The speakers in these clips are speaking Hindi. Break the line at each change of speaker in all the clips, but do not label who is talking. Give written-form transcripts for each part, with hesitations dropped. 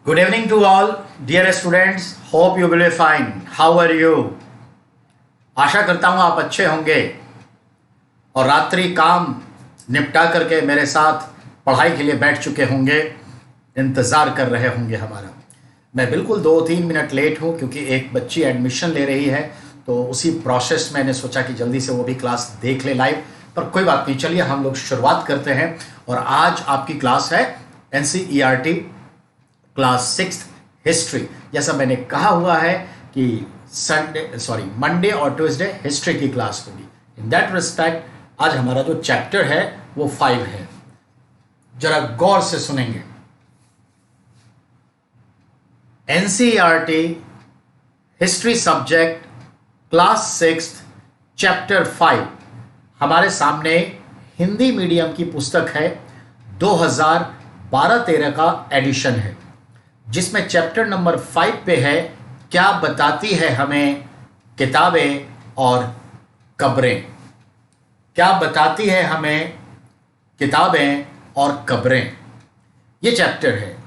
Good evening to all, dear students. Hope you will be fine. How are you? आशा करता हूँ आप अच्छे होंगे और रात्रि काम निपटा करके मेरे साथ पढ़ाई के लिए बैठ चुके होंगे, इंतज़ार कर रहे होंगे हमारा। मैं बिल्कुल 2-3 मिनट लेट हूँ क्योंकि एक बच्ची एडमिशन ले रही है, तो उसी प्रोसेस में मैंने सोचा कि जल्दी से वो भी क्लास देख ले लाइव। पर कोई बात नहीं, चलिए हम लोग शुरुआत करते हैं। और आज आपकी क्लास है NCERT क्लास 6 हिस्ट्री। जैसा मैंने कहा हुआ है कि मंडे और ट्यूसडे हिस्ट्री की क्लास होगी। इन दैट रिस्पेक्ट आज हमारा जो चैप्टर है वो 5 है। जरा गौर से सुनेंगे। NCERT history subject class 6 chapter 5 हमारे सामने हिंदी मीडियम की पुस्तक है। 2012-13 का एडिशन है, जिसमें चैप्टर नंबर 5 पे है क्या बताती है हमें किताबें और कब्रें। क्या बताती है हमें किताबें और कब्रें, ये चैप्टर है।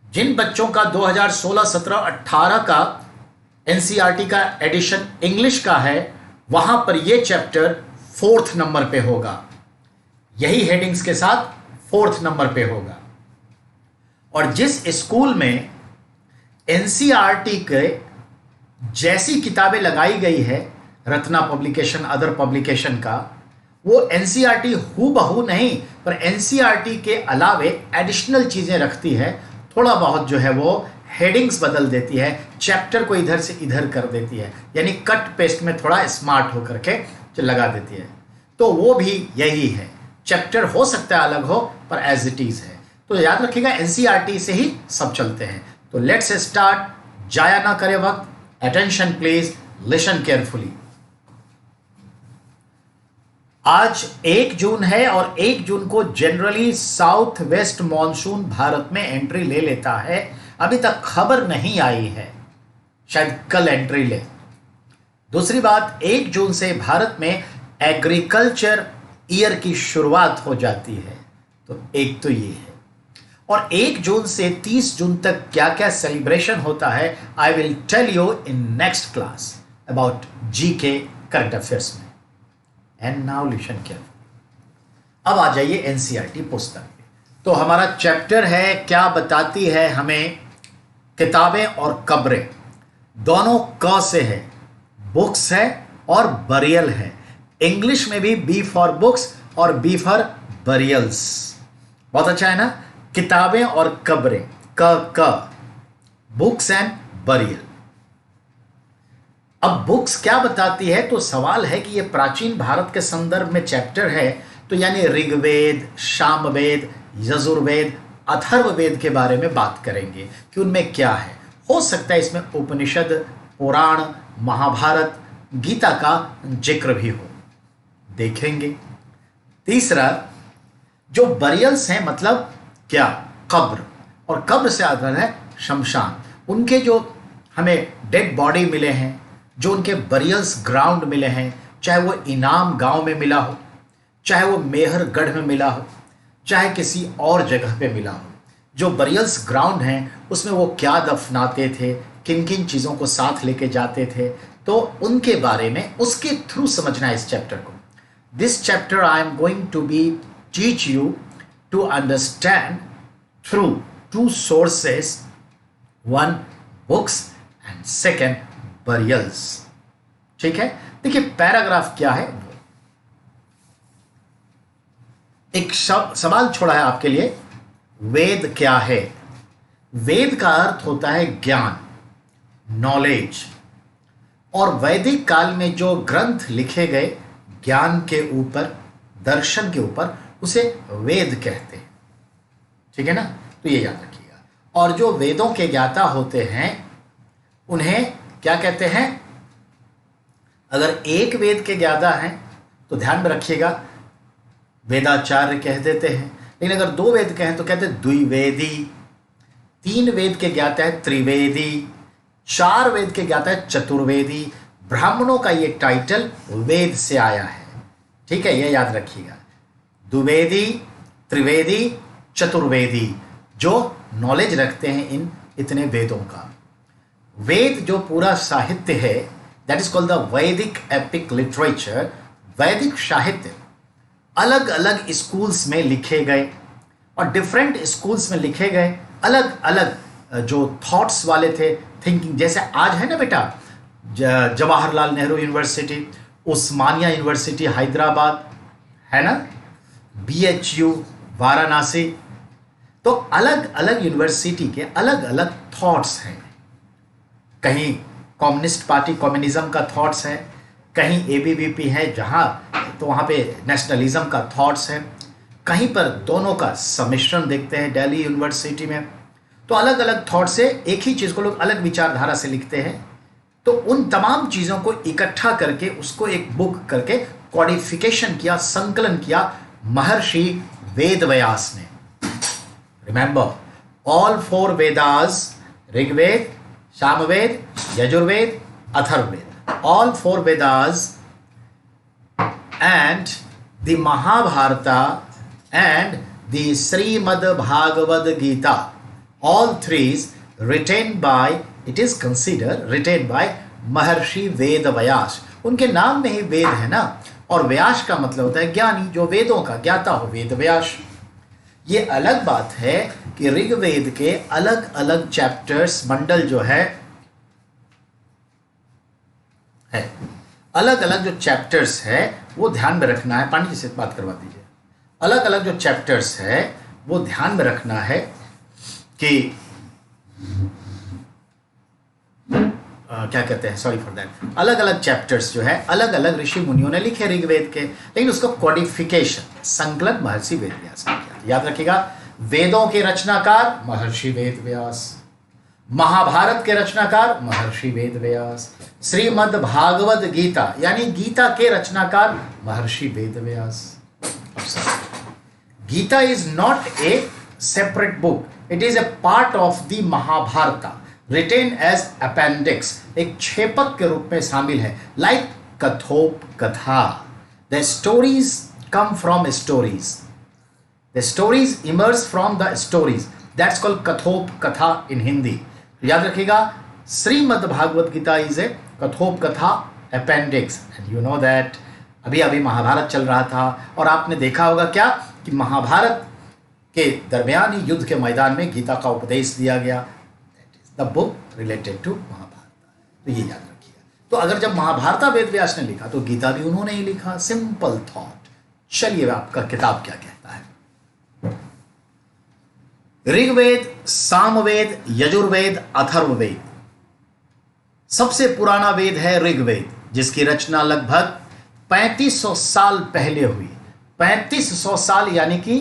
जिन बच्चों का 2016, 17, 18 का NCERT का एडिशन इंग्लिश का है, वहां पर यह चैप्टर 4th नंबर पे होगा। यही हेडिंग्स के साथ 4th नंबर पे होगा। और जिस स्कूल में NCERT के जैसी किताबें लगाई गई है, रत्ना पब्लिकेशन, अदर पब्लिकेशन का, वो NCERT हूबहू नहीं, पर NCERT के अलावे एडिशनल चीज़ें रखती है। थोड़ा बहुत जो है वो हेडिंग्स बदल देती है, चैप्टर को इधर से इधर कर देती है, यानी कट पेस्ट में थोड़ा स्मार्ट होकर के लगा देती है। तो वो भी यही है। चैप्टर हो सकता है अलग हो, पर एज इट इज़ है। तो याद रखिएगा NCERT से ही सब चलते हैं। तो लेट्स स्टार्ट। जाया ना करे वक्त, अटेंशन प्लीज, लिसन केयरफुली। आज 1 जून है और 1 जून को generally south west monsoon Bharat में एंट्री ले लेता है। अभी तक खबर नहीं आई है, शायद कल एंट्री ले। दूसरी बात, 1 जून से भारत में एग्रीकल्चर ईयर की शुरुआत हो जाती है। तो एक तो ये है। और 1 जून से 30 जून तक क्या क्या सेलिब्रेशन होता है, I will tell you in next class about GK current affairs में। And now listen carefully. अब आ जाइए NCERT पुस्तक पे। तो हमारा चैप्टर है क्या बताती है हमें किताबें और कब्रें। दोनों क से है, बुक्स है और बरियल है। इंग्लिश में भी B फॉर बुक्स और B फॉर बरियल्स। बहुत अच्छा है ना। किताबें और कब्रें, क बुक्स एंड बरियल। अब बुक्स क्या बताती है, तो सवाल है कि यह प्राचीन भारत के संदर्भ में चैप्टर है, तो यानी ऋग्वेद, सामवेद, यजुर्वेद, अथर्ववेद के बारे में बात करेंगे कि उनमें क्या है। हो सकता है इसमें उपनिषद, पुराण, महाभारत, गीता का जिक्र भी हो, देखेंगे। तीसरा, जो बरियल्स हैं मतलब क्या, कब्र, और कब्र से आधार है शमशान। उनके जो हमें डेड बॉडी मिले हैं, जो उनके बरियल्स ग्राउंड मिले हैं, चाहे वो इनाम गांव में मिला हो, चाहे वो मेहरगढ़ में मिला हो, चाहे किसी और जगह पे मिला हो, जो बरियल्स ग्राउंड हैं उसमें वो क्या दफनाते थे, किन किन चीज़ों को साथ लेके जाते थे, तो उनके बारे में उसके थ्रू समझना है इस चैप्टर को। This chapter I am going to be teach you to understand through 2 sources, one books and second burials। ठीक है। देखिए पैराग्राफ क्या है, एक सवाल छोड़ा है आपके लिए। वेद क्या है? वेद का अर्थ होता है ज्ञान, नॉलेज। और वैदिक काल में जो ग्रंथ लिखे गए ज्ञान के ऊपर, दर्शन के ऊपर, उसे वेद कहते हैं। ठीक है ना। तो ये याद रखिएगा। और जो वेदों के ज्ञाता होते हैं उन्हें क्या कहते हैं? अगर एक वेद के ज्ञाता हैं तो ध्यान में रखिएगा वेदाचार्य कह देते हैं, लेकिन अगर 2 वेद के हैं तो कहते हैं द्विवेदी। 3 वेद के ज्ञाता है त्रिवेदी। 4 वेद के ज्ञाता है चतुर्वेदी। ब्राह्मणों का ये टाइटल वेद से आया है। ठीक है, ये याद रखिएगा। द्विवेदी, त्रिवेदी, चतुर्वेदी, जो नॉलेज रखते हैं इन इतने वेदों का। वेद जो पूरा साहित्य है, दैट इज कॉल्ड द वैदिक एपिक लिटरेचर। वैदिक साहित्य अलग अलग स्कूल्स में लिखे गए और डिफरेंट स्कूल्स में लिखे गए अलग अलग जो थॉट्स वाले थे, थिंकिंग। जैसे आज है ना बेटा जवाहरलाल नेहरू यूनिवर्सिटी, उस्मानिया यूनिवर्सिटी हैदराबाद, है ना, BHU वाराणसी। तो अलग अलग यूनिवर्सिटी के अलग अलग थॉट्स हैं। कहीं कम्युनिस्ट पार्टी कम्युनिज्म का थॉट्स है, कहीं ABVP है जहाँ तो वहाँ पे नेशनलिज्म का थॉट्स है, कहीं पर दोनों का सम्मिश्रण देखते हैं दिल्ली यूनिवर्सिटी में। तो अलग अलग थॉट से एक ही चीज़ को लोग अलग विचारधारा से लिखते हैं। तो उन तमाम चीज़ों को इकट्ठा करके उसको एक बुक करके कॉडिफिकेशन किया, संकलन किया महर्षि वेदव्यास ने। Remember, all 4 Vedas, Rigveda, Samaveda, Yajurveda, Atharvaveda, all 4 Vedas and the Mahabharata and the Srimad Bhagavad Gita, all three written by, it is considered written by महर्षि वेद व्यास। उनके नाम में ही वेद है ना, और व्यास का मतलब होता है ज्ञानी, जो वेदों का ज्ञाता हो, वेद व्यास। ये अलग बात है कि ऋग्वेद के अलग अलग चैप्टर्स, मंडल जो है अलग अलग जो चैप्टर्स है वो ध्यान में रखना है। पांडे जी से बात करवा दीजिए। अलग अलग जो चैप्टर्स है वो ध्यान में रखना है कि क्या कहते हैं, सॉरी फॉर दैट, अलग अलग चैप्टर्स जो है अलग अलग ऋषि मुनियों ने लिखे ऋग्वेद के, लेकिन उसको कॉडिफिकेशन, संकलन महर्षि वेदव्यास ने किया। याद रखिएगा, वेदों के रचनाकार महर्षि वेदव्यास, महाभारत के रचनाकार महर्षि वेदव्यास, श्रीमद् भागवत गीता यानी गीता के रचनाकार Maharshi Vedvyas. Gita is not a separate book, it is a part of the Mahabharata, written as appendix, एक छेपक के रूप में शामिल है। Like Kathopkatha, the stories come from stories, the stories emerge from the stories, that's called Kathopkatha in Hindi. याद रखिएगा, Shrimad Bhagavat Gita is a Kathopkatha appendix. And you know that अभी अभी महाभारत चल रहा था और आपने देखा होगा क्या कि महाभारत के दरमियान ही युद्ध के मैदान में गीता का उपदेश दिया गया। The book related to Mahabharata. तो ये याद रखिए। तो अगर जब महाभारत वेदव्यास ने लिखा तो गीता भी उन्होंने ही लिखा। Simple thought. चलिए आपका किताब क्या कहता है। ऋग्वेद, सामवेद, यजुर्वेद, अथर्ववेद। सबसे पुराना वेद है ऋग्वेद, जिसकी रचना लगभग 3500 साल पहले हुई। 3500 साल यानी कि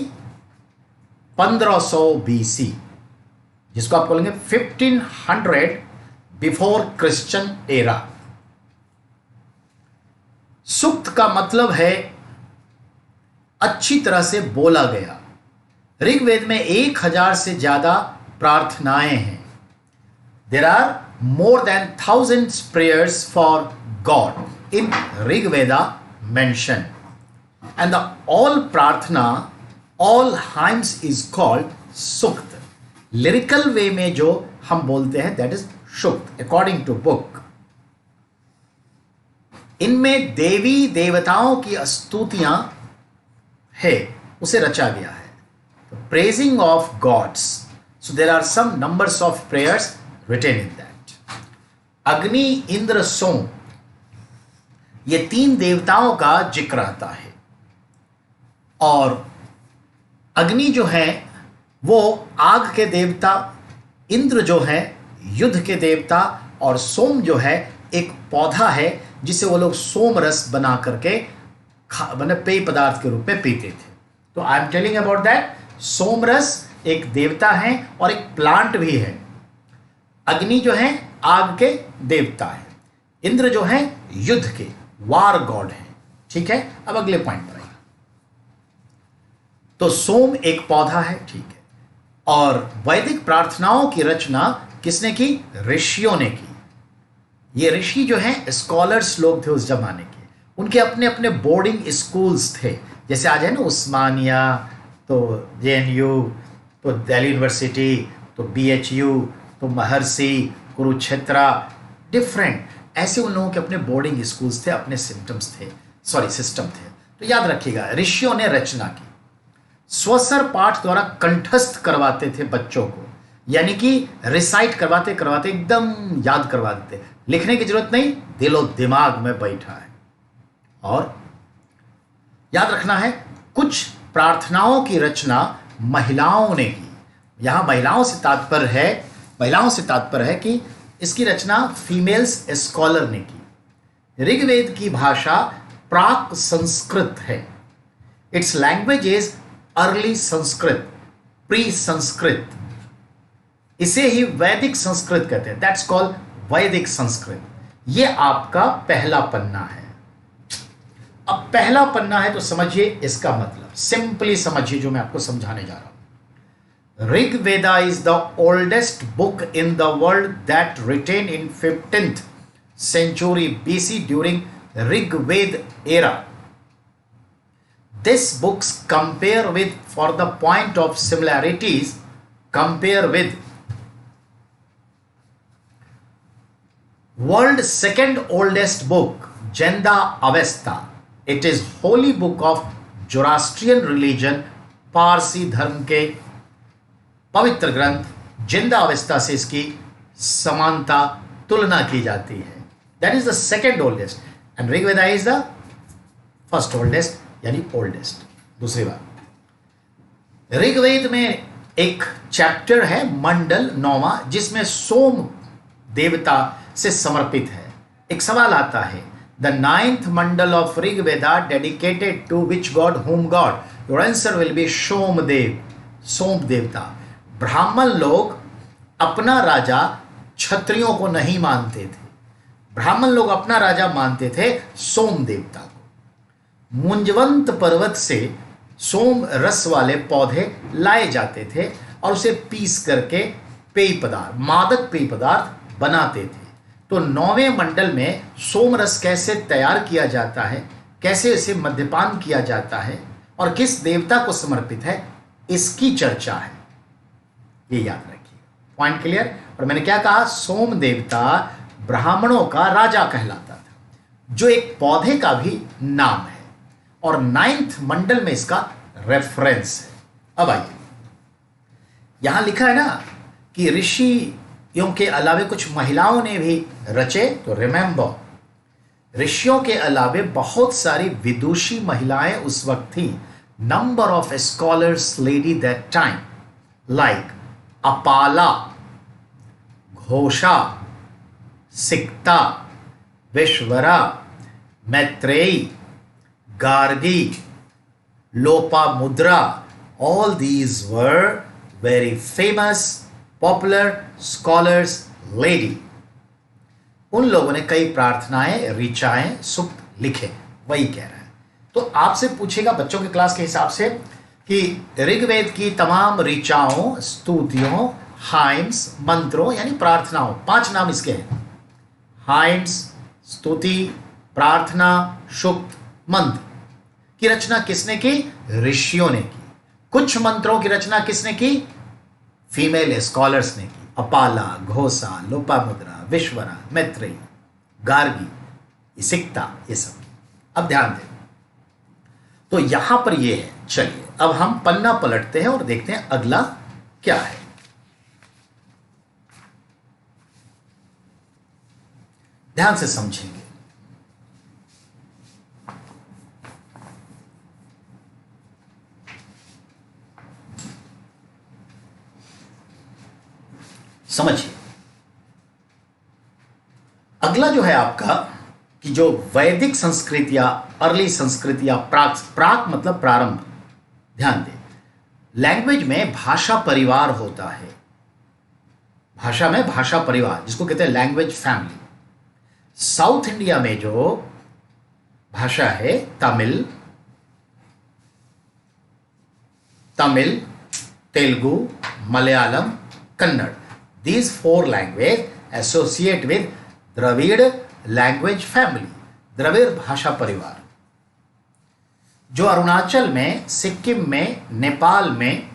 1500 BC, जिसको आप बोलेंगे 1500 बिफोर क्रिश्चियन एरा। सूक्त का मतलब है अच्छी तरह से बोला गया। ऋग्वेद में 1000 से ज्यादा प्रार्थनाएं हैं। There are more than 1000 prayers for god in Rigveda mention, and the all prarthana, all hymns is called sukta. Lyrical way में जो हम बोलते हैं that is sukta according to book. इनमें देवी देवताओं की स्तुतियां है, उसे रचा गया है। Praising of gods, so there are some numbers of prayers written in that. Agni, Indra, सोम, ये 3 देवताओं का जिक्र आता है। और अग्नि जो है वो आग के देवता, इंद्र जो है युद्ध के देवता, और सोम जो है एक पौधा है जिसे वो लोग सोम रस बना करके पेय पदार्थ के रूप में पीते थे। तो I am telling about that. Soma रस एक देवता है और एक प्लांट भी है। अग्नि जो है आग के देवता है, इंद्र जो है युद्ध के वार गॉड है। ठीक है, अब अगले पॉइंट पर आइए। तो सोम एक पौधा है, ठीक है। और वैदिक प्रार्थनाओं की रचना किसने की? ऋषियों ने की। ये ऋषि जो हैं स्कॉलर्स लोग थे उस जमाने के, उनके अपने अपने बोर्डिंग स्कूल्स थे। जैसे आज है ना उस्मानिया, तो JNU, तो दिल्ली यूनिवर्सिटी, तो BHU, तो महर्षि, कुरुक्षेत्रा, डिफरेंट ऐसे उन लोगों के अपने बोर्डिंग स्कूल्स थे, अपने सिस्टम थे। तो याद रखिएगा, ऋषियों ने रचना की, स्वसर पाठ द्वारा कंठस्थ करवाते थे बच्चों को, यानी कि रिसाइट करवाते करवाते एकदम याद करवा देते, लिखने की जरूरत नहीं, दिलो दिमाग में बैठा है। और याद रखना है, कुछ प्रार्थनाओं की रचना महिलाओं ने की। यहां महिलाओं से तात्पर्य है कि इसकी रचना फीमेल्स स्कॉलर ने की। ऋग्वेद की भाषा प्राक संस्कृत है। It's language is early Sanskrit, pre Sanskrit. इसे ही वैदिक संस्कृत कहते हैं, दैट्स कॉल्ड वैदिक संस्कृत। यह आपका पहला पन्ना है। अब पहला पन्ना है तो समझिए इसका मतलब, सिंपली समझिए जो मैं आपको समझाने जा रहा हूं। Rigveda is the oldest book in the world that written in 15th century BC during Rigved era. This books compare with, for the point of similarities, compare with world's second oldest book, Jenda Avesta. It is holy book of Zoroastrian religion, Parsi धर्म के पवित्र ग्रंथ जिंदा अवस्था से इसकी समानता तुलना की जाती है। That is the second oldest and Rigveda is the first oldest, यानी oldest। दूसरी बात, ऋग्वेद में एक चैप्टर है मंडल 9वां, जिसमें सोम देवता से समर्पित है। एक सवाल आता है, the 9th Mandal of Rigveda dedicated to which god, whom god? Your answer will be Somdev, सोम देवता। ब्राह्मण लोग अपना राजा क्षत्रियों को नहीं मानते थे, ब्राह्मण लोग अपना राजा मानते थे सोम देवता को। मुंजवंत पर्वत से सोम रस वाले पौधे लाए जाते थे और उसे पीस करके पेय पदार्थ, मादक पेय पदार्थ बनाते थे। तो 9वें मंडल में सोम रस कैसे तैयार किया जाता है, कैसे इसे मद्यपान किया जाता है और किस देवता को समर्पित है, इसकी चर्चा है। ये याद रखिए, पॉइंट क्लियर। और मैंने क्या कहा, सोम देवता ब्राह्मणों का राजा कहलाता था, जो एक पौधे का भी नाम है, और 9th मंडल में इसका रेफरेंस है। अब आइए, यहां लिखा है ना कि ऋषियों के अलावे कुछ महिलाओं ने भी रचे, तो रिमेंबर, ऋषियों के अलावे बहुत सारी विदुषी महिलाएं उस वक्त थी। Number of scholars lady that time like Apala, Ghosha, Sikta, Vishwara, Maitreyi, Gargi, Lopamudra, all these were very famous popular scholars lady। उन लोगों ने कई प्रार्थनाएं, ऋचाएं, सूक्त लिखे, वही कह रहा है। तो आपसे पूछेगा बच्चों के क्लास के हिसाब से कि ऋग्वेद की तमाम ऋचाओं, स्तुतियों, हाइम्स, मंत्रों यानी प्रार्थनाओं, 5 नाम इसके हैं, हाइम्स, स्तुति, प्रार्थना, सूक्त, मंत्र की रचना किसने की? ऋषियों ने की। कुछ मंत्रों की रचना किसने की? फीमेल स्कॉलर्स ने की, अपाला, घोषा, लोपामुद्रा, विश्वरा, मैत्रेयी, गार्गी, सिक्ता, ये सब। अब ध्यान दें, तो यहां पर ये है। चलिए अब हम पन्ना पलटते हैं और देखते हैं अगला क्या है। ध्यान से समझेंगे। समझिए, अगला जो है आपका कि जो वैदिक संस्कृत या अर्ली संस्कृत या प्राक मतलब प्रारंभ। ध्यान दें, लैंग्वेज में भाषा परिवार होता है, भाषा में भाषा परिवार, जिसको कहते हैं लैंग्वेज फैमिली। साउथ इंडिया में जो भाषा है Tamil, Telugu, Malayalam, Kannada, these 4 languages associate with Dravid language family, Dravid भाषा परिवार। जो अरुणाचल में, सिक्किम में, नेपाल में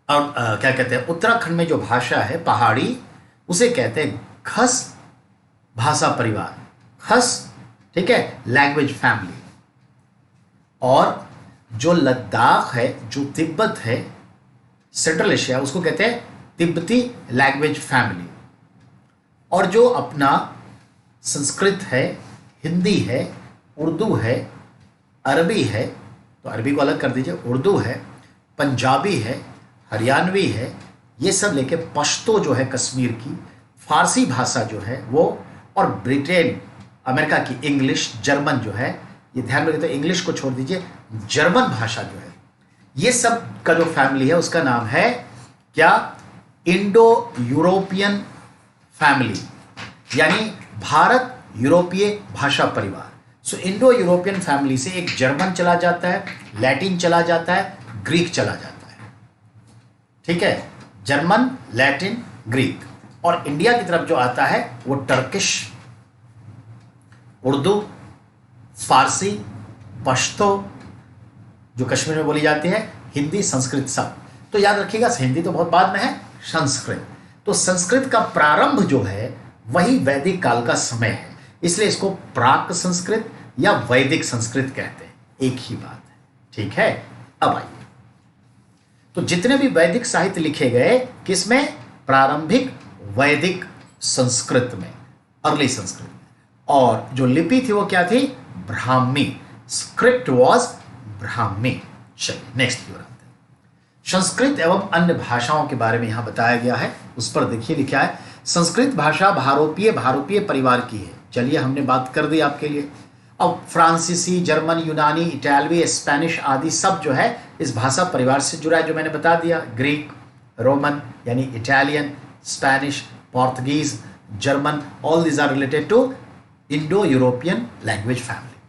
और क्या कहते हैं, उत्तराखंड में जो भाषा है पहाड़ी, उसे कहते हैं खस भाषा परिवार, खस, ठीक है, लैंग्वेज फैमिली। और जो लद्दाख है, जो तिब्बत है, सेंट्रल एशिया, उसको कहते हैं तिब्बती लैंग्वेज फैमिली। और जो अपना संस्कृत है, हिंदी है, उर्दू है, अरबी है, तो अरबी को अलग कर दीजिए, उर्दू है, पंजाबी है, हरियाणवी है, ये सब लेके पश्तो जो है कश्मीर की, फारसी भाषा जो है वो, और ब्रिटेन अमेरिका की इंग्लिश, जर्मन जो है, ये ध्यान में रखिए, तो इंग्लिश को छोड़ दीजिए, जर्मन भाषा जो है, ये सब का जो फैमिली है उसका नाम है क्या, इंडो यूरोपियन फैमिली, यानी भारत यूरोपीय भाषा परिवार। सो इंडो यूरोपियन फैमिली से एक जर्मन चला जाता है, लैटिन चला जाता है, ग्रीक चला जाता है, ठीक है, जर्मन, लैटिन, ग्रीक। और इंडिया की तरफ जो आता है वो टर्किश, उर्दू, फारसी, पश्तो जो कश्मीर में बोली जाती है, हिंदी, संस्कृत सब। तो याद रखिएगा, हिंदी तो बहुत बाद में है, संस्कृत। तो संस्कृत का प्रारंभ जो है वही वैदिक काल का समय है, इसलिए इसको प्राक संस्कृत या वैदिक संस्कृत कहते हैं, एक ही बात है, ठीक है। अब आइए, तो जितने भी वैदिक साहित्य लिखे गए किसमें, प्रारंभिक वैदिक संस्कृत में, अर्ली संस्कृत में। और जो लिपि थी वो क्या थी, ब्राह्मी, स्क्रिप्ट वॉज ब्राह्मी। चलिए नेक्स्ट की ओर आते हैं। संस्कृत एवं अन्य भाषाओं के बारे में यहां बताया गया है, उस पर देखिए लिखा है, संस्कृत भाषा भारोपीय परिवार की है। चलिए हमने बात कर दी आपके लिए। अब फ्रांसीसी, जर्मन, यूनानी, इटालवी, स्पेनिश आदि सब जो है इस भाषा परिवार से जुड़ा है, जो मैंने बता दिया। ग्रीक, रोमन यानी Italian, Spanish, Portuguese, German, all these are related to Indo European language family.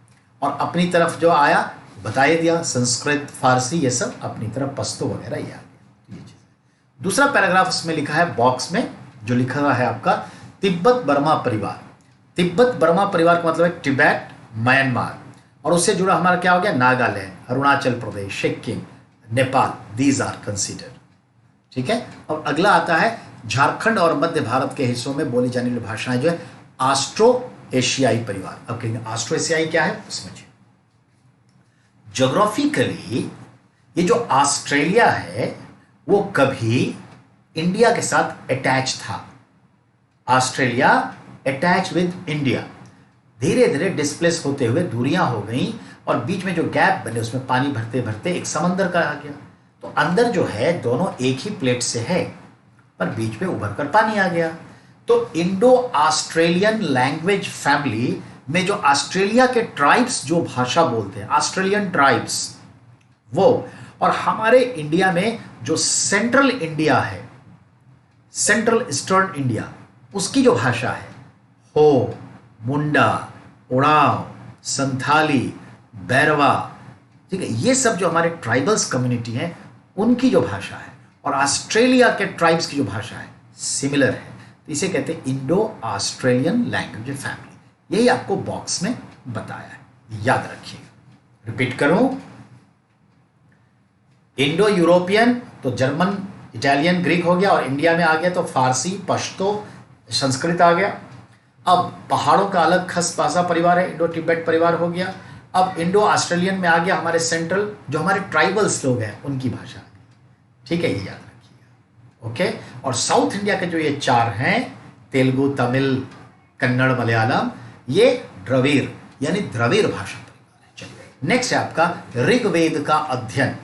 और अपनी तरफ जो आया बता ही दिया, संस्कृत, फारसी, ये सब अपनी तरफ, पश्तो वगैरह ये आ गया, ये चीज। दूसरा पैराग्राफ उसमें लिखा है बॉक्स में, जो लिखा हुआ है आपका, तिब्बत बर्मा परिवार। तिब्बत बर्मा परिवार का मतलब है तिब्बत, म्यांमार, और उससे जुड़ा हमारा क्या हो गया, Nagaland, Arunachal Pradesh, Sikkim, Nepal, these are considered, ठीक है। और अगला आता है झारखंड और मध्य भारत के हिस्सों में बोली जाने वाली भाषाएं जो है ऑस्ट्रो एशियाई परिवार। अब कहेंगे ऑस्ट्रो एशियाई क्या है, समझिए। ज्योग्राफिकली ये जो ऑस्ट्रेलिया है वो कभी इंडिया के साथ अटैच था। ऑस्ट्रेलिया अटैच विद इंडिया, धीरे धीरे डिस्प्लेस होते हुए दूरियां हो गई और बीच में जो गैप बने उसमें पानी भरते भरते एक समंदर का आ गया। तो अंदर जो है दोनों एक ही प्लेट से है, पर बीच में उभर कर पानी आ गया। तो इंडो ऑस्ट्रेलियन लैंग्वेज फैमिली में जो ऑस्ट्रेलिया के ट्राइब्स जो भाषा बोलते हैं, ऑस्ट्रेलियन ट्राइब्स वो, और हमारे इंडिया में जो सेंट्रल इंडिया है, सेंट्रल ईस्टर्न इंडिया, उसकी जो भाषा है, हो, मुंडा, उड़ाव, संथाली, बैरवा, ठीक है, ये सब जो हमारे ट्राइबल्स कम्युनिटी हैं उनकी जो भाषा है, और ऑस्ट्रेलिया के ट्राइब्स की जो भाषा है सिमिलर है। तो इसे कहते हैं इंडो ऑस्ट्रेलियन लैंग्वेज फैमिली। यही आपको बॉक्स में बताया है, याद रखिएगा। रिपीट करूं, इंडो यूरोपियन तो जर्मन, इटालियन, ग्रीक हो गया, और इंडिया में आ गया तो फारसी, पश्तो, संस्कृत आ गया। अब पहाड़ों का अलग खस भाषा परिवार है, इंडो तिब्बत परिवार हो गया। अब इंडो ऑस्ट्रेलियन में आ गया हमारे सेंट्रल जो हमारे ट्राइबल्स लोग हैं उनकी भाषा, ठीक है, ये याद रखिएगा, ओके। और साउथ इंडिया के जो ये चार हैं, तेलुगु, तमिल, कन्नड़, मलयालम, ये द्रविड़ यानी द्रविड़ भाषा परिवार है। चलिए नेक्स्ट है आपका ऋग्वेद का अध्ययन।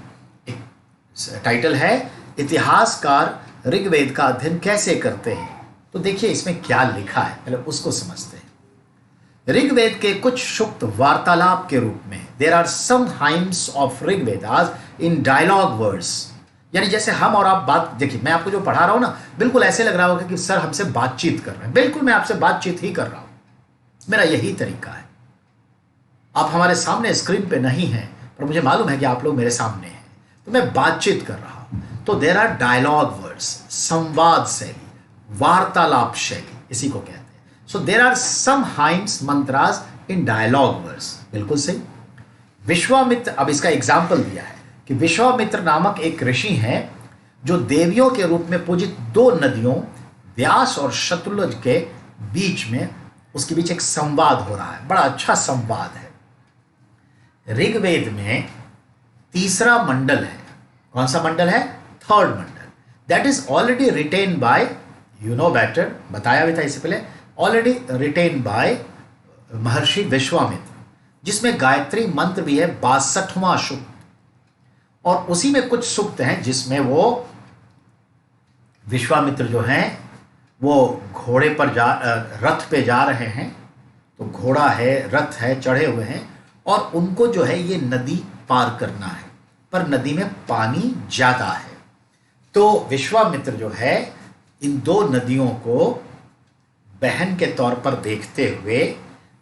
एक टाइटल है इतिहासकार ऋग्वेद का अध्ययन कैसे करते हैं। तो देखिए इसमें क्या लिखा है, पहले उसको समझते हैं। ऋग्वेद के कुछ सूक्त वार्तालाप के रूप में, there are some hymns of Rigvedas in dialogue words, यानी जैसे हम और आप बात, देखिए मैं आपको जो पढ़ा रहा हूं ना, बिल्कुल ऐसे लग रहा होगा कि सर हमसे बातचीत कर रहे हैं। बिल्कुल मैं आपसे बातचीत ही कर रहा हूं, मेरा यही तरीका है। आप हमारे सामने स्क्रीन पे नहीं हैं, पर मुझे मालूम है कि आप लोग मेरे सामने हैं, तो मैं बातचीत कर रहा हूं। तो देयर आर डायलॉग वर्ड्स, संवाद शैली, वार्तालाप शैली, इसी को कहते हैं। So there are some hymns mantras in dialogue words, बिल्कुल सही। विश्वामित्र, अब इसका एग्जाम्पल दिया है कि विश्वामित्र नामक एक ऋषि हैं, जो देवियों के रूप में पूजित दो नदियों व्यास और शतलुज के बीच में, उसके बीच एक संवाद हो रहा है। बड़ा अच्छा संवाद है। ऋग्वेद में तीसरा मंडल है। कौन सा मंडल है? Third Mandal. That is already written by, you know better, बताया भी था इससे पहले, ऑलरेडी रिटेन बाय महर्षि विश्वामित्र, जिसमें गायत्री मंत्र भी है 62वां सूक्त, और उसी में कुछ सूक्त हैं जिसमें वो विश्वामित्र जो हैं वो घोड़े पर रथ पे जा रहे हैं। तो घोड़ा है, रथ है, चढ़े हुए हैं, और उनको जो है ये नदी पार करना है, पर नदी में पानी ज्यादा है। तो विश्वामित्र जो है इन दो नदियों को बहन के तौर पर देखते हुए,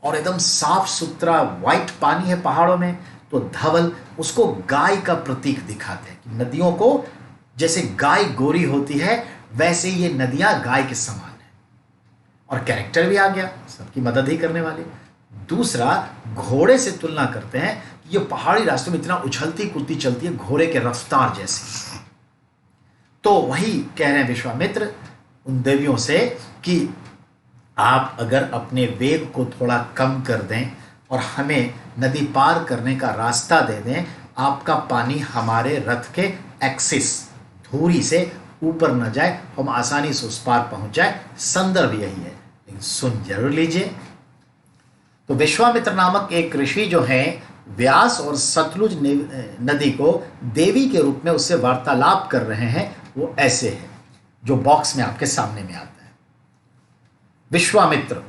और एकदम साफ सुथरा वाइट पानी है पहाड़ों में, तो धवल उसको गाय का प्रतीक दिखाते हैं कि नदियों को जैसे गाय गोरी होती है वैसे ये नदियां गाय के समान है। और कैरेक्टर भी आ गया, सबकी मदद ही करने वाली। दूसरा, घोड़े से तुलना करते हैं कि ये पहाड़ी रास्तों में इतना उछलती कूदती चलती है, घोड़े के रफ्तार जैसी। तो वही कह रहे हैं विश्वामित्र उन देवियों से कि आप अगर अपने वेग को थोड़ा कम कर दें और हमें नदी पार करने का रास्ता दे दें, आपका पानी हमारे रथ के एक्सिस, धुरी से ऊपर न जाए, हम आसानी से उस पार पहुंच जाए। संदर्भ यही है, लेकिन सुन जरूर लीजिए। तो विश्वामित्र नामक एक ऋषि जो हैं व्यास और सतलुज नदी को देवी के रूप में उससे वार्तालाप कर रहे हैं। वो ऐसे है जो बॉक्स में आपके सामने में आता है। विश्वामित्र,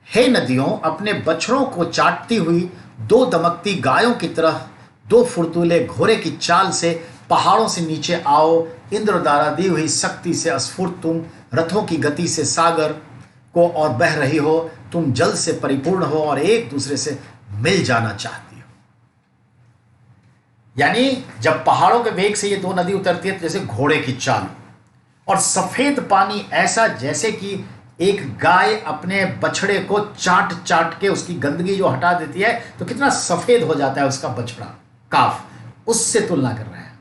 हे नदियों, अपने बछड़ों को चाटती हुई दो दमकती गायों की तरह दो फुर्तूले घोड़े की चाल से पहाड़ों से नीचे आओ। इंद्र द्वारा दी हुई शक्ति से स्फूर्त तुम रथों की गति से सागर को और बह रही हो। तुम जल से परिपूर्ण हो और एक दूसरे से मिल जाना चाहती हो। यानी जब पहाड़ों के वेग से ये दो नदी उतरती है तो जैसे घोड़े की चाल, और सफेद पानी ऐसा जैसे कि एक गाय अपने बछड़े को चाट चाट के उसकी गंदगी जो हटा देती है तो कितना सफेद हो जाता है उसका बछड़ा, काफ, उससे तुलना कर रहे हैं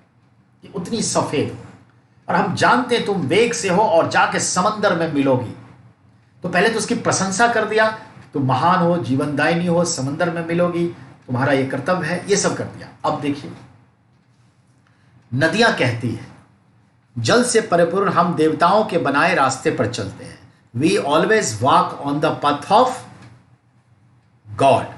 कि उतनी सफेद हो। और हम जानते हैं तुम वेग से हो और जाके समंदर में मिलोगी। तो पहले तो उसकी प्रशंसा कर दिया, तुम महान हो, जीवनदायिनी हो, समंदर में मिलोगी, तुम्हारा ये कर्तव्य है, ये सब कर दिया। अब देखिए, नदियां कहती है जल से परिपूर्ण हम देवताओं के बनाए रास्ते पर चलते हैं। We always walk on the path of God.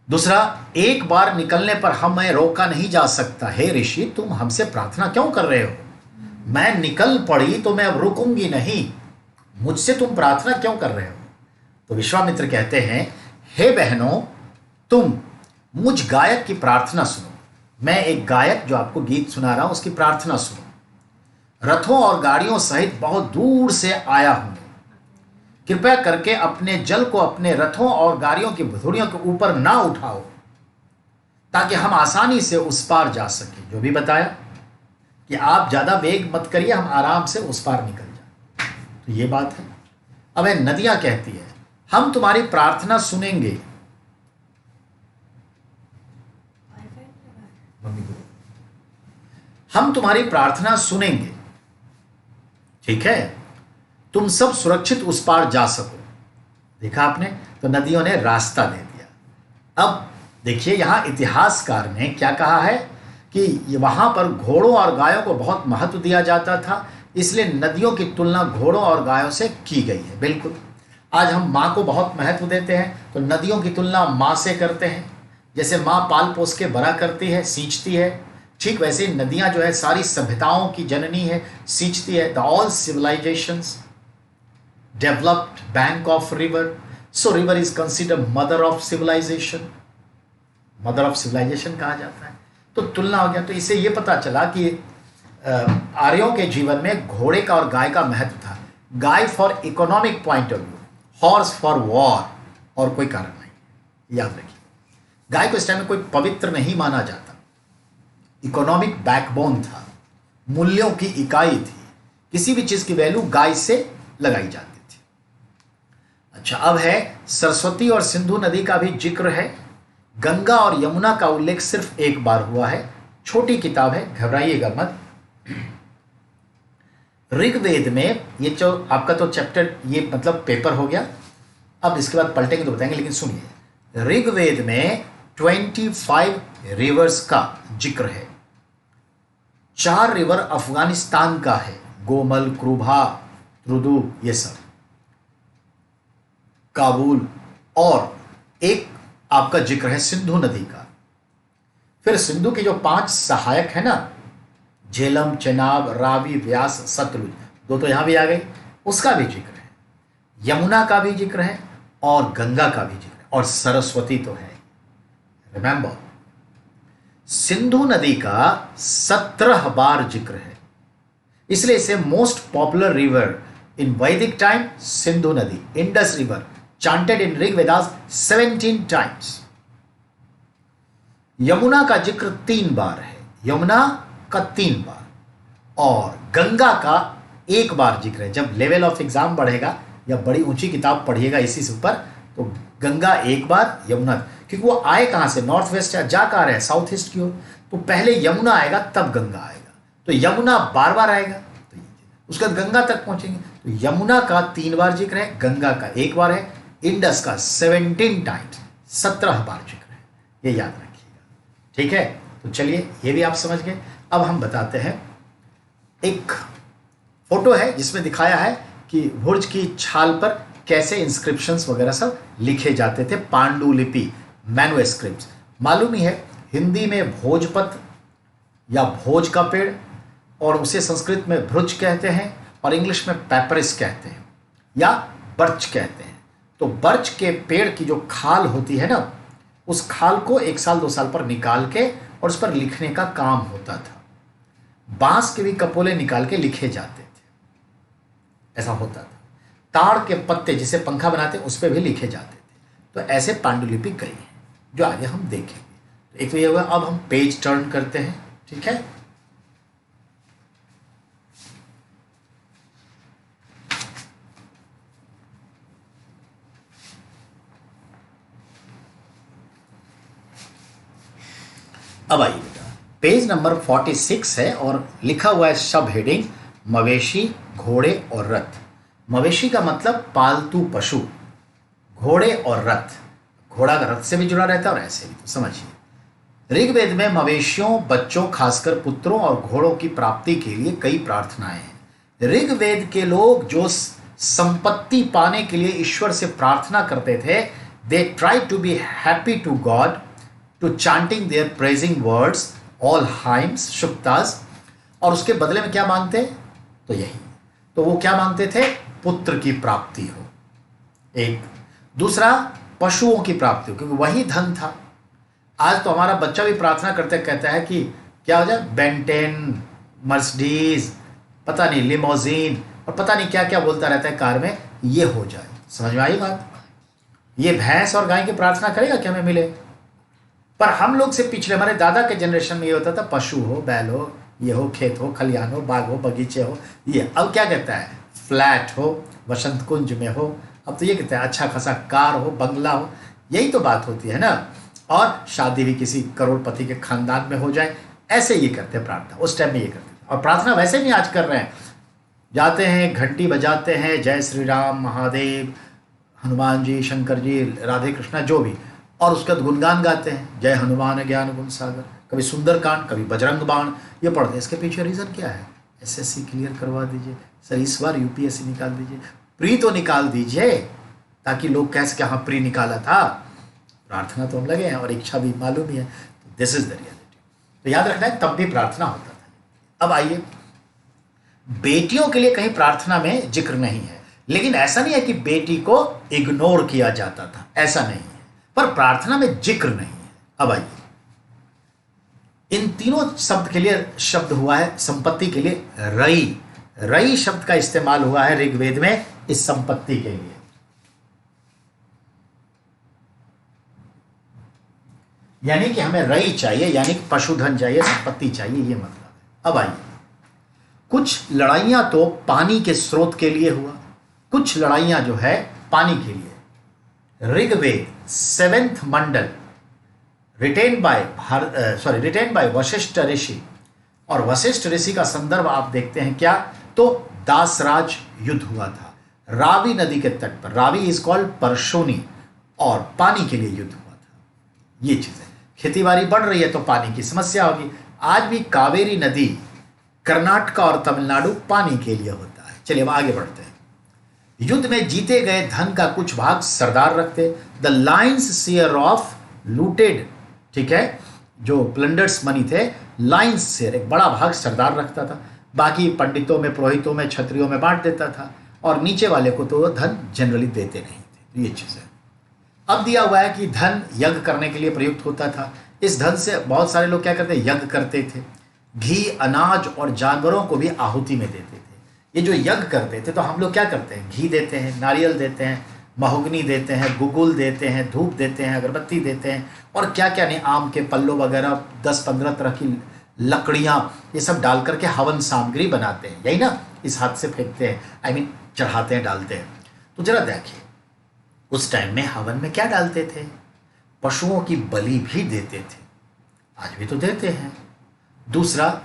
दूसरा, एक बार निकलने पर हमें रोका नहीं जा सकता। हे ऋषि, तुम हमसे प्रार्थना क्यों कर रहे हो? मैं निकल पड़ी तो मैं अब रुकूंगी नहीं, मुझसे तुम प्रार्थना क्यों कर रहे हो? तो विश्वामित्र कहते हैं, हे बहनों, तुम मुझ गायक की प्रार्थना सुनो। मैं एक गायक जो आपको गीत सुना रहा हूं उसकी प्रार्थना सुनो। रथों और गाड़ियों सहित बहुत दूर से आया हूं। कृपया करके अपने जल को अपने रथों और गाड़ियों की भुथुड़ियों के ऊपर ना उठाओ ताकि हम आसानी से उस पार जा सकें। जो भी बताया कि आप ज्यादा वेग मत करिए, हम आराम से उस पार निकल जाए। तो ये बात है। अब नदियां कहती है हम तुम्हारी प्रार्थना सुनेंगे। हम तुम्हारी प्रार्थना सुनेंगे, ठीक है, तुम सब सुरक्षित उस पार जा सको। देखा आपने, तो नदियों ने रास्ता दे दिया। अब देखिए यहां इतिहासकार ने क्या कहा है कि वहां पर घोड़ों और गायों को बहुत महत्व दिया जाता था, इसलिए नदियों की तुलना घोड़ों और गायों से की गई है। बिल्कुल, आज हम माँ को बहुत महत्व देते हैं तो नदियों की तुलना माँ से करते हैं। जैसे माँ पाल पोस के बड़ा करती है, सींचती है, ठीक वैसे ही नदियां जो है सारी सभ्यताओं की जननी है, सींचती है। The all civilisations developed bank of river, so river is considered mother of civilisation. Mother of civilisation कहा जाता है। तो तुलना हो गया। तो इससे ये पता चला कि आर्यों के जीवन में घोड़े का और गाय का महत्व था। Guy for economic point of view, horse for war, और कोई कारण नहीं। याद रखिए, गाय को इस टाइम में कोई पवित्र नहीं माना जाता। इकोनॉमिक बैकबोन था, मूल्यों की इकाई थी, किसी भी चीज की वैल्यू गाय से लगाई जाती थी। अच्छा, अब है सरस्वती और सिंधु नदी का भी जिक्र है। गंगा और यमुना का उल्लेख सिर्फ एक बार हुआ है। छोटी किताब है, घबराइएगा मत। ऋग्वेद में ये जो आपका तो चैप्टर ये मतलब पेपर हो गया, अब इसके बाद पलटेंगे तो बताएंगे, लेकिन सुनिए ऋग्वेद में 25 रिवर्स का जिक्र है। 4 रिवर अफगानिस्तान का है, गोमल, क्रुभा, त्रुदु, ये सब काबुल, और एक आपका जिक्र है सिंधु नदी का। फिर सिंधु की जो 5 सहायक है ना, झेलम, चेनाब, रावी, व्यास, सतलुज, 2 तो यहां भी आ गई, उसका भी जिक्र है। यमुना का भी जिक्र है और गंगा का भी जिक्र है, और सरस्वती तो है। रिमेंबर, सिंधु नदी का 17 बार जिक्र है, इसलिए इसे मोस्ट पॉपुलर रिवर इन वैदिक टाइम सिंधु नदी, इंडस रिवर, चांटेड इन ऋग वेदास 17 टाइम्स। यमुना का जिक्र 3 बार है, यमुना का 3 बार, और गंगा का 1 बार जिक्र है। जब लेवल ऑफ एग्जाम बढ़ेगा या बड़ी ऊंची किताब पढ़िएगा इसी से ऊपर, तो गंगा 1 बार, यमुना, क्योंकि वो आए कहां से, नॉर्थ वेस्ट जा कहां रहे हैं, साउथ ईस्ट की ओर, तो पहले यमुना आएगा तब गंगा आएगा, तो यमुना बार आएगा, तो उसके बाद गंगा तक पहुंचेंगे। तो यमुना का 3 बार जिक्र है, गंगा का 1 बार है, इंडस का 17 टाइम्स, 17 बार जिक्र है, ये याद रखिएगा। ठीक है, तो चलिए ये भी आप समझ गए। अब हम बताते हैं, एक फोटो है जिसमें दिखाया है कि भुर्ज की छाल पर कैसे इंस्क्रिप्शंस वगैरह सब लिखे जाते थे, पांडुलिपि, मैनुस्क्रिप्ट्स। मालूम ही है हिंदी में भोजपत्र या भोज का पेड़, और उसे संस्कृत में भ्रुज कहते हैं, और इंग्लिश में पैपरिस कहते हैं या बर्च कहते हैं। तो बर्च के पेड़ की जो खाल होती है ना, उस खाल को 1 साल 2 साल पर निकाल के और उस पर लिखने का काम होता था। बांस के भी कपोले निकाल के लिखे जाते थे, ऐसा होता था। ताड़ के पत्ते जिसे पंखा बनाते उस पर भी लिखे जाते थे। तो ऐसे पांडुलिपि कई हैं जो आगे हम देखेंगे। तो एक तो ये हुआ, अब हम पेज टर्न करते हैं। ठीक है, अब आइए बेटा, पेज नंबर 46 है और लिखा हुआ है सब हेडिंग मवेशी, घोड़े और रथ। मवेशी का मतलब पालतू पशु, घोड़े और रथ, घोड़ा का रथ से भी जुड़ा रहता है और ऐसे भी, तो समझिए। ऋग्वेद में मवेशियों, बच्चों, खासकर पुत्रों और घोड़ों की प्राप्ति के लिए कई प्रार्थनाएं हैं। ऋग्वेद के लोग जो संपत्ति पाने के लिए ईश्वर से प्रार्थना करते थे, they try to be happy to God to chanting their praising words, all hymns, suktas, और उसके बदले में क्या मांगते, तो यही, तो वो क्या मांगते थे, पुत्र की प्राप्ति हो, एक, दूसरा पशुओं की प्राप्ति हो, क्योंकि वही धन था। आज तो हमारा बच्चा भी प्रार्थना करते कहता है कि क्या हो जाए, बेंटेन, मर्सिडीज, पता नहीं लिमोजीन, और पता नहीं क्या क्या बोलता रहता है कार में, ये हो जाए। समझ में आई बात? ये भैंस और गाय की प्रार्थना करेगा कि हमें मिले, पर हम लोग से पिछले हमारे दादा के जनरेशन में ये होता था, पशु हो, बैल हो, ये हो, खेत हो, खलियान हो, बाग हो, बगीचे हो, ये। अब क्या कहता है, फ्लैट हो, वसंत कुंज में हो, अब तो ये कहते हैं अच्छा खासा कार हो, बंगला हो, यही तो बात होती है ना। और शादी भी किसी करोड़पति के खानदान में हो जाए, ऐसे ये करते हैं प्रार्थना, उस टाइम में ये करते हैं। और प्रार्थना वैसे भी आज कर रहे हैं, जाते हैं, घंटी बजाते हैं, जय श्री राम, महादेव, हनुमान जी, शंकर जी, राधे कृष्णा, जो भी, और उसका गुणगान गाते हैं, जय हनुमान ज्ञान गुण सागर, कभी सुंदरकांड, कभी बजरंग बाण, ये पढ़ते हैं। इसके पीछे रीज़न क्या है, एसएससी क्लियर करवा दीजिए सर, इस बार यूपीएससी निकाल दीजिए, प्री तो निकाल दीजिए, ताकि लोग कह सके हाँ प्री निकाला था। प्रार्थना तो हम लगे हैं और इच्छा भी मालूम ही है, तो दिस इज द रियलिटी। तो याद रखना है, तब भी प्रार्थना होता था। अब आइए, बेटियों के लिए कहीं प्रार्थना में जिक्र नहीं है, लेकिन ऐसा नहीं है कि बेटी को इग्नोर किया जाता था, ऐसा नहीं है, पर प्रार्थना में जिक्र नहीं है। अब आइए, इन तीनों शब्द के लिए शब्द हुआ है संपत्ति के लिए रई, रई शब्द का इस्तेमाल हुआ है ऋग्वेद में इस संपत्ति के लिए। यानी कि हमें रई चाहिए, यानी कि पशुधन चाहिए, संपत्ति चाहिए, ये मतलब है। अब आइए, कुछ लड़ाइयां तो पानी के स्रोत के लिए हुआ, कुछ लड़ाइयां जो है पानी के लिए। Rigveda 7th mandal written by Vashishtha rishi और वशिष्ठ ऋषि का संदर्भ आप देखते हैं क्या, तो दासराज युद्ध हुआ था रावी नदी के तट पर। रावी इज कॉल्ड परशोनी, और पानी के लिए युद्ध हुआ था। ये चीज है, खेती बाड़ी बढ़ रही है तो पानी की समस्या होगी। आज भी कावेरी नदी कर्नाटक और तमिलनाडु पानी के लिए होता है। चलिए अब आगे बढ़ते हैं। युद्ध में जीते गए धन का कुछ भाग सरदार रखते। The lines share of looted, ठीक है, जो प्लंडर्स मनी थे, लाइन्स शेयर एक बड़ा भाग सरदार रखता था, बाकी पंडितों में, पुरोहितों में, क्षत्रियों में बांट देता था, और नीचे वाले को तो धन जनरली देते नहीं थे। तो ये चीज़ है। अब दिया हुआ है कि धन यज्ञ करने के लिए प्रयुक्त होता था। इस धन से बहुत सारे लोग क्या करते, यज्ञ करते थे, घी, अनाज और जानवरों को भी आहुति में देते थे। ये जो यज्ञ करते थे तो हम लोग क्या करते हैं, घी देते हैं, नारियल देते हैं, महोगनी देते हैं, गुगुल देते हैं, धूप देते हैं, अगरबत्ती देते हैं, और क्या क्या नहीं, आम के पल्लो वगैरह 10-15 तरह की लकड़ियाँ, ये सब डाल करके हवन सामग्री बनाते हैं, यही ना, इस हाथ से फेंकते हैं, आई मीन चढ़ाते हैं, डालते हैं। तो जरा देखिए उस टाइम में हवन में क्या डालते थे, पशुओं की बलि भी देते थे, आज भी तो देते हैं। दूसरा,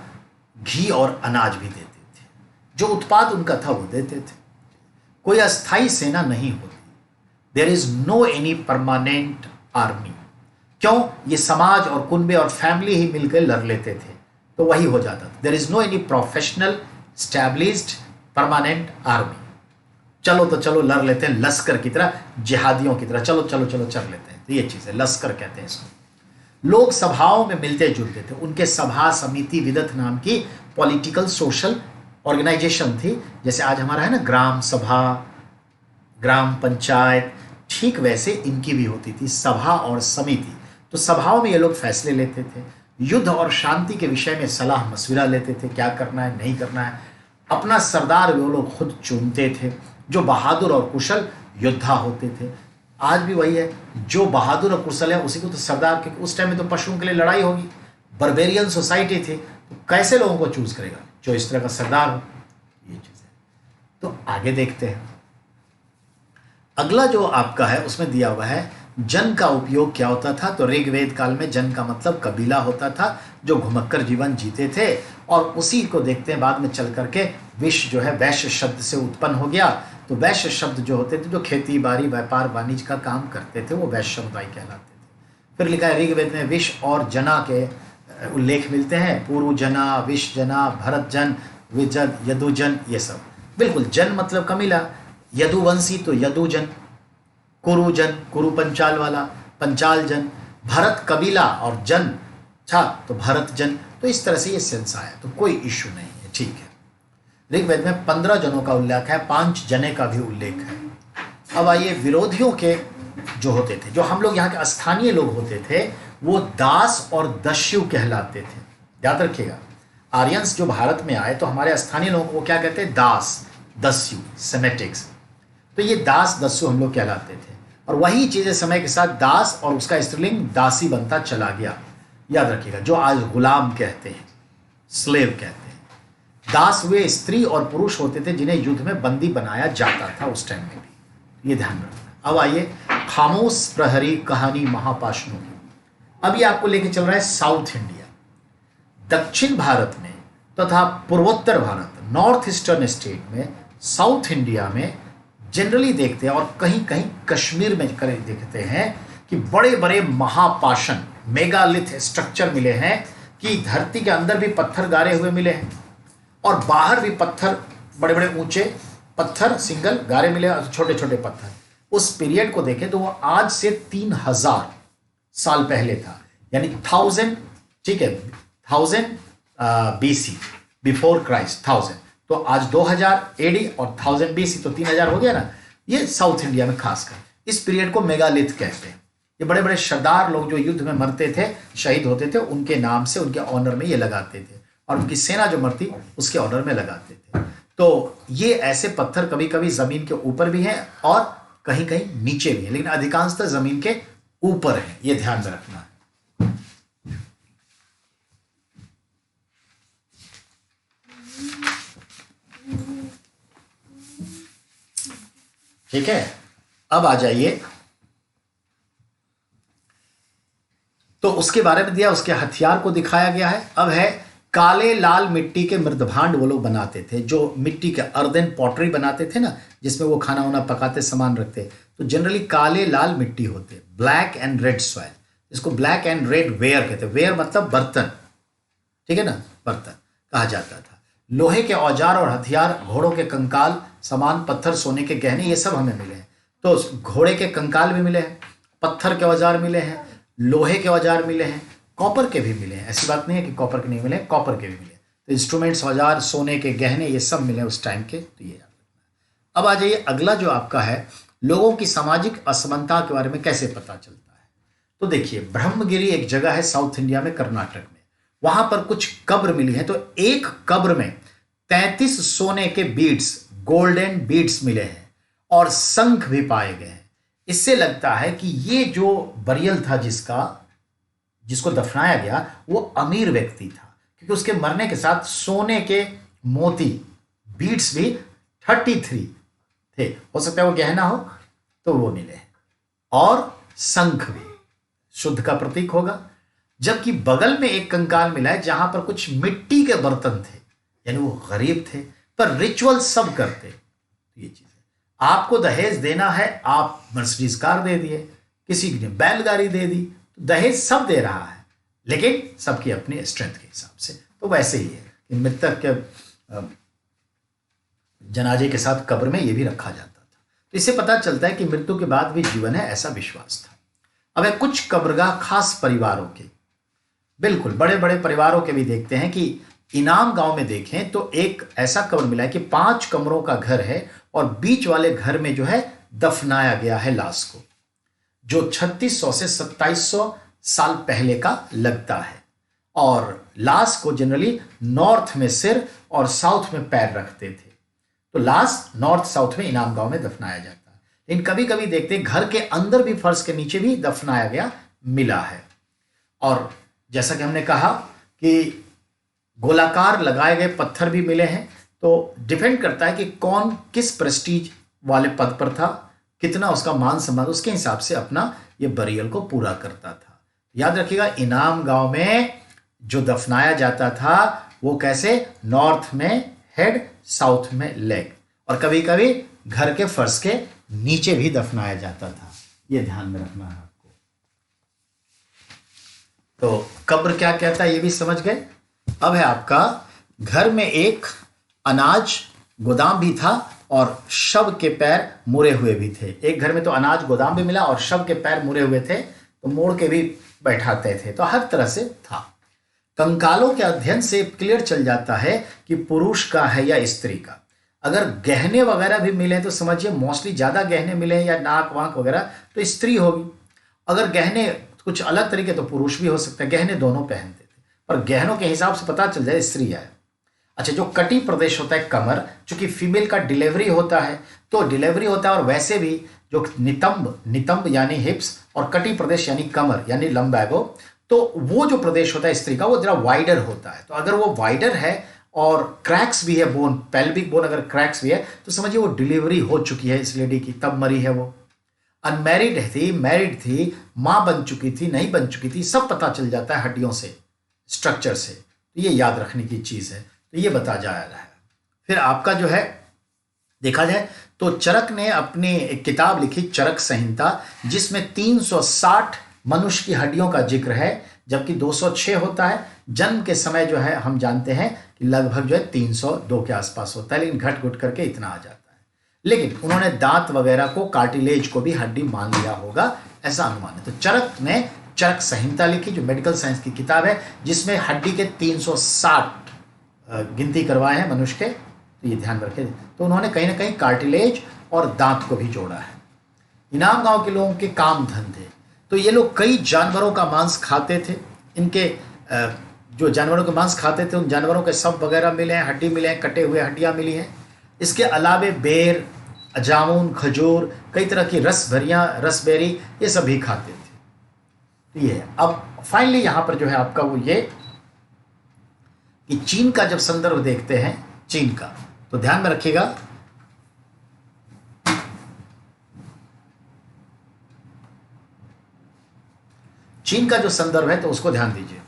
घी और अनाज भी देते थे, जो उत्पाद उनका था वो देते थे। कोई अस्थाई सेना नहीं होती, there is no any permanent army. क्यों, ये समाज और कुनबे और फैमिली ही मिलकर लड़ लेते थे, तो वही हो जाता था। There is no any professional established permanent army. चलो तो चलो लड़ लेते हैं, लश्कर की तरह, जिहादियों की तरह, चलो चलो चलो चल लेते हैं। तो ये चीज़ है, लश्कर कहते हैं इसको। लोग सभाओं में मिलते जुलते थे, उनके सभा समिति विदत नाम की पॉलिटिकल सोशल ऑर्गेनाइजेशन थी। जैसे आज हमारा है ना ग्राम सभा, ग्राम पंचायत, ठीक वैसे इनकी भी होती थी सभा और समिति। तो सभाओं में ये लोग फैसले लेते थे, युद्ध और शांति के विषय में सलाह मशविरा लेते थे, क्या करना है नहीं करना है। अपना सरदार वो लोग खुद चुनते थे, जो बहादुर और कुशल योद्धा होते थे। आज भी वही है, जो बहादुर और कुशल है उसी को तो सरदार के। उस टाइम में तो पशुओं के लिए लड़ाई होगी, बर्बेरियन सोसाइटी थी, तो कैसे लोगों को चूज करेगा, जो इस तरह का सरदार हो। ये चीज है। तो आगे देखते हैं, अगला जो आपका है उसमें दिया हुआ है जन का उपयोग क्या होता था। तो ऋग्वेद काल में जन का मतलब कबीला होता था, जो घुमक्कर जीवन जीते थे, और उसी को देखते हैं बाद में चल करके विश्व जो है वैश्य शब्द से उत्पन्न हो गया। तो वैश्य शब्द जो होते थे, जो खेती बाड़ी व्यापार वाणिज्य का काम करते थे, वो वैश्य समुदाय कहलाते थे। फिर लिखा है ऋग्वेद में विश्व और जना के उल्लेख मिलते हैं, पूर्व जना, विश्व जना, भरत जन, विजन, यदुजन, ये सब। बिल्कुल, जन मतलब कबीला, यदुवंशी तो यदुजन, कुरुजन कुरु पंचाल वाला पंचाल जन, भरत कबीला और जन था तो भरत जन। तो इस तरह से ये सेंस आया, तो कोई इश्यू नहीं है, ठीक है। ऋग्वेद में 15 जनों का उल्लेख है, 5 जने का भी उल्लेख है। अब आइए विरोधियों के जो होते थे, जो हम लोग यहाँ के स्थानीय लोग होते थे, वो दास और दस्यु कहलाते थे। याद रखिएगा, आर्यंस जो भारत में आए तो हमारे स्थानीय लोगों को क्या कहते हैं, दास दस्यु, सेमेटिक्स। तो ये दास दस्यु हम लोग कहलाते थे, और वही चीजें समय के साथ दास और उसका स्त्रीलिंग दासी बनता चला गया। याद रखिएगा, जो आज गुलाम कहते हैं, स्लेव कहते हैं। दास वे स्त्री और पुरुष होते थे जिन्हें युद्ध में बंदी बनाया जाता था उस टाइम में भी, ये ध्यान रखना। अब आइए खामोश प्रहरी कहानी महापाषाणों की। अब ये आपको लेके चल रहा है साउथ इंडिया, दक्षिण भारत में तथा पूर्वोत्तर भारत, नॉर्थ ईस्टर्न स्टेट में, साउथ इंडिया में जनरली देखते हैं, और कहीं कहीं कश्मीर में देखते हैं कि बड़े बड़े महापाषाण मेगालिथ स्ट्रक्चर मिले हैं, कि धरती के अंदर भी पत्थर गारे हुए मिले हैं और बाहर भी पत्थर, बड़े बड़े ऊंचे पत्थर सिंगल गारे मिले, छोटे छोटे पत्थर। उस पीरियड को देखें तो वो आज से 3000 साल पहले था, यानी 1000, ठीक है, 1000 BC, बिफोर क्राइस्ट 1000। तो आज 2000 AD और 1000 BC, तो 3000 हो गया ना। ये साउथ इंडिया में खासकर इस पीरियड को मेगालिथ कहते हैं। ये बड़े बड़े सरदार लोग जो युद्ध में मरते थे, शहीद होते थे, उनके नाम से, उनके ऑनर में ये लगाते थे, और उनकी सेना जो मरती उसके ऑनर में लगाते थे। तो ये ऐसे पत्थर कभी कभी जमीन के ऊपर भी हैं और कहीं कहीं नीचे भी है, लेकिन अधिकांशतः जमीन के ऊपर है, ये ध्यान में रखना है। ठीक है, अब आ जाइए, तो उसके बारे में दिया, उसके हथियार को दिखाया गया है। अब है काले लाल मिट्टी के मृदभांड वो लोग बनाते थे, जो मिट्टी के अर्दन पॉटरी बनाते थे ना, जिसमें वो खाना वाना पकाते, सामान रखते, तो जनरली काले लाल मिट्टी होते, ब्लैक एंड रेड सॉइल। इसको ब्लैक एंड रेड वेयर कहते, वेयर मतलब बर्तन, ठीक है ना, बर्तन कहा जाता था। लोहे के औजार और हथियार, घोड़ों के कंकाल, सामान, पत्थर, सोने के गहने, ये सब हमें मिले हैं। तो घोड़े के कंकाल भी मिले हैं, पत्थर के औजार मिले हैं, लोहे के औजार मिले हैं, कॉपर के भी मिले हैं। ऐसी बात नहीं है कि कॉपर के नहीं मिले, कॉपर के भी मिले। तो इंस्ट्रूमेंट्स, औजार, सोने के गहने, ये सब मिले उस टाइम के। तो ये याद रखना। अब आ जाइए अगला जो आपका है, लोगों की सामाजिक असमानता के बारे में कैसे पता चलता है। तो देखिए, ब्रह्मगिरी एक जगह है साउथ इंडिया में, कर्नाटक में, वहां पर कुछ कब्र मिली है। तो एक कब्र में 33 सोने के बीड्स, गोल्डन बीड्स मिले हैं और शंख भी पाए गए हैं। इससे लगता है कि ये जो बरियल था जिसको दफनाया गया, वो अमीर व्यक्ति था, क्योंकि उसके मरने के साथ सोने के मोती, बीड्स भी 33 थे। हो सकता है वो गहना हो, तो वो मिले, और शंख भी शुद्ध का प्रतीक होगा। जबकि बगल में एक कंकाल मिला है जहां पर कुछ मिट्टी के बर्तन थे, यानी वो गरीब थे पर रिचुअल सब करते। तो ये चीज है, आपको दहेज देना है, आप मर्सिडीज कार दे दिए, किसी ने बैलगाड़ी दे दी, तो दहेज सब दे रहा है, लेकिन सबकी अपनी स्ट्रेंथ के हिसाब से। तो वैसे ही है कि मृतक के जनाजे के साथ कब्र में ये भी रखा जाता था। तो इससे पता चलता है कि मृत्यु के बाद भी जीवन है, ऐसा विश्वास था। अब है कुछ कब्रगाह खास परिवारों के, बिल्कुल बड़े बड़े परिवारों के भी देखते हैं कि इनाम गांव में देखें तो एक ऐसा कब्र मिला है कि 5 कमरों का घर है और बीच वाले घर में जो है दफनाया गया है लाश को, जो 3600 से 2700 साल पहले का लगता है। और लाश को जनरली नॉर्थ में सिर और साउथ में पैर रखते थे। तो लाश नॉर्थ साउथ में इनाम गांव में दफनाया जाता है। लेकिन कभी कभी देखते हैं घर के अंदर भी, फर्श के नीचे भी दफनाया गया मिला है। और जैसा कि हमने कहा कि गोलाकार लगाए गए पत्थर भी मिले हैं। तो डिपेंड करता है कि कौन किस प्रेस्टीज वाले पद पर था, कितना उसका मान सम्मान, उसके हिसाब से अपना ये बरियल को पूरा करता था। याद रखिएगा, इनाम गांव में जो दफनाया जाता था वो कैसे, नॉर्थ में हेड, साउथ में लेग, और कभी कभी घर के फर्श के नीचे भी दफनाया जाता था। ये ध्यान में रखना है आपको। तो कब्र क्या कहता है ये भी समझ गए। अब है आपका, घर में एक अनाज गोदाम भी था और शव के पैर मुड़े हुए भी थे। एक घर में तो अनाज गोदाम भी मिला और शव के पैर मुड़े हुए थे, तो मोड़ के भी बैठाते थे। तो हर तरह से था। कंकालों के अध्ययन से क्लियर चल जाता है कि पुरुष का है या स्त्री का। अगर गहने वगैरह भी मिले तो समझिए मोस्टली ज्यादा गहने मिले या नाक वाक वगैरह तो स्त्री होगी। अगर गहने कुछ अलग तरीके तो पुरुष भी हो सकता है। गहने दोनों पहनते थे, पर गहनों के हिसाब से पता चल जाए स्त्री है। अच्छा, जो कटी प्रदेश होता है कमर, चूंकि फीमेल का डिलीवरी होता है तो डिलीवरी होता है, और वैसे भी जो नितंब यानी हिप्स और कटी प्रदेश यानी कमर यानी लंबैगो, तो वो जो प्रदेश होता है स्त्री का वो जरा वाइडर होता है। तो अगर वो वाइडर है और क्रैक्स भी है, बोन पेल्विक बोन अगर क्रैक्स भी है तो समझिए वो डिलीवरी हो चुकी है इस लेडी की, तब मरी है वो। अनमैरिड थी, मैरिड थी, मां बन चुकी थी, नहीं बन चुकी थी, सब पता चल जाता है हड्डियों से, स्ट्रक्चर से। तो ये याद रखने की चीज है। तो ये बता जा रहा है। फिर आपका जो है देखा जाए तो चरक ने अपनी एक किताब लिखी, चरक संहिता, जिसमें 360 मनुष्य की हड्डियों का जिक्र है, जबकि 206 होता है। जन्म के समय जो है हम जानते हैं कि लगभग जो है 302 के आसपास होता है, लेकिन घट घुट करके इतना आ जाता है। लेकिन उन्होंने दांत वगैरह को, कार्टिलेज को भी हड्डी मान लिया होगा, ऐसा अनुमान है। तो चरक ने चरक संहिता लिखी, जो मेडिकल साइंस की किताब है, जिसमें हड्डी के 360 गिनती करवाए हैं मनुष्य के। तो ये ध्यान रखें। तो उन्होंने कहीं ना कहीं कार्टिलेज और दांत को भी जोड़ा है। इनाम गांव के लोगों के काम धंधे, तो ये लोग कई जानवरों का मांस खाते थे। इनके जो जानवरों के मांस खाते थे उन जानवरों के सब वगैरह मिले हैं, हड्डी मिले हैं, कटे हुए हड्डियां मिली हैं। इसके अलावे बेर, जामुन, खजूर, कई तरह की रसबेरी, ये सभी खाते थे। तो ये है। अब फाइनली यहां पर जो है आपका वो ये कि चीन का जब संदर्भ देखते हैं, चीन का, तो ध्यान में रखिएगा, चीन का जो संदर्भ है तो उसको ध्यान दीजिए।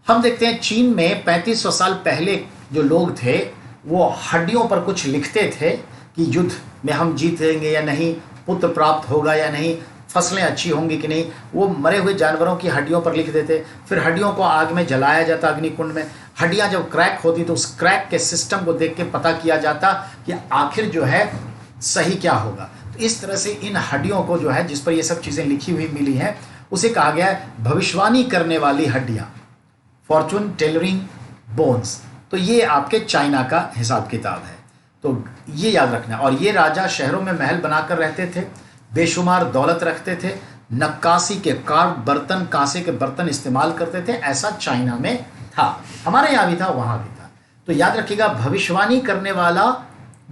हम देखते हैं चीन में 3500 साल पहले जो लोग थे वो हड्डियों पर कुछ लिखते थे कि युद्ध में हम जीतेंगे या नहीं, पुत्र प्राप्त होगा या नहीं, फसलें अच्छी होंगी कि नहीं। वो मरे हुए जानवरों की हड्डियों पर लिख देते, फिर हड्डियों को आग में जलाया जाता, अग्निकुंड में। हड्डियां जब क्रैक होती तो उस क्रैक के सिस्टम को देख के पता किया जाता कि आखिर जो है सही क्या होगा। तो इस तरह से इन हड्डियों को जो है, जिस पर ये सब चीज़ें लिखी हुई मिली हैं, उसे कहा गया है भविष्यवाणी करने वाली हड्डियां, फॉर्चून टेलरिंग बोन्स। तो ये आपके चाइना का हिसाब किताब है, तो ये याद रखना। और ये राजा शहरों में महल बनाकर रहते थे, बेशुमार दौलत रखते थे, नक्काशी के कार्ड बर्तन, कांसे के बर्तन इस्तेमाल करते थे। ऐसा चाइना में था, हमारे यहाँ भी था, वहाँ भी था। तो याद रखिएगा, भविष्यवाणी करने वाला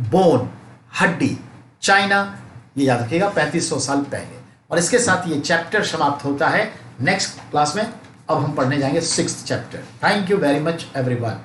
बोन, हड्डी, चाइना, ये याद रखिएगा 3500 साल पहले। और इसके साथ ये चैप्टर समाप्त होता है। नेक्स्ट क्लास में अब हम पढ़ने जाएंगे 6th chapter. Thank you very much everyone.